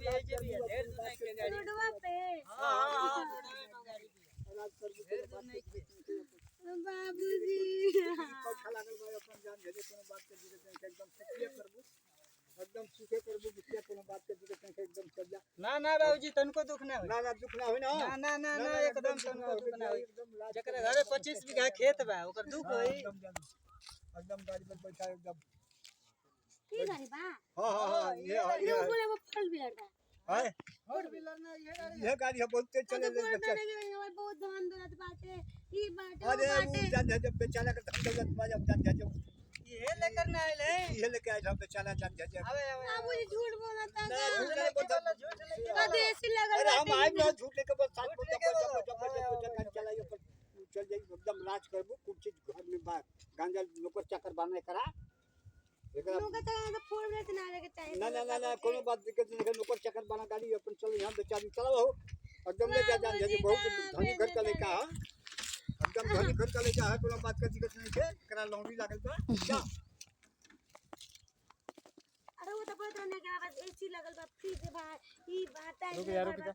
जे भी ढेर दूर नहीं के गाड़ी रोडवा पे हां हां रोडवे में गाड़ी ढेर दूर नहीं के बाबूजी अच्छा लागल भाई अपन जान भेजे कोनो बात के दिक्कत नहीं एकदम सक्रिय करबू एकदम सुखे करबू बिटिया कोनो बात के दिक्कत नहीं एकदम चल जा ना बाबूजी तनको दुख ना ना ना दुख ना होई ना ना एकदम तनको दुख ना होई जकरा घरे 25 बीघा खेत बा ओकर दुख होई एकदम गाड़ी पर बैठा एकदम की गाड़ी बा हां ये बोले वो फल भी लड़ता है फोर व्हीलर ना ये गाड़ी है बहुत तेज चले ले बच्चा बहुत धान दौलत बाटे ई बाटे अरे वो जान जब बेचारा का धन दौलत बाजा जान जा ये लेकर ना आइले ये लेके आए हम बेचारा जान जा अबे बाबूजी झूठ बोलता ना है झूठ नहीं बोलता झूठ नहीं देसी लगल अरे हम आए ना झूठ लेके बस साथ झूठ में लेके जब चलाइए पर चल जाई एकदम राज करबू कुछ चीज घर में बात गांजा नौकर चाकर बाने करा एकरा लोग कहता है तो फोर व्हीलर से ना लेके चाहिए ना कोनो बात दिक्कत नहीं नौकर चाकर बाना गाड़ी अपन चल यहां बेचारी चलाओ एकदम ले जा जान जा बहुत धनी घर का लेका एकदम धनी घर का लेका है कोनो बात का दिक्कत नहीं है एकरा लौंडी लागल बा जा अरे वो तो बोलत रहने के बाद एसी लगल बा फ्रिज बा ई बाटा रुक जा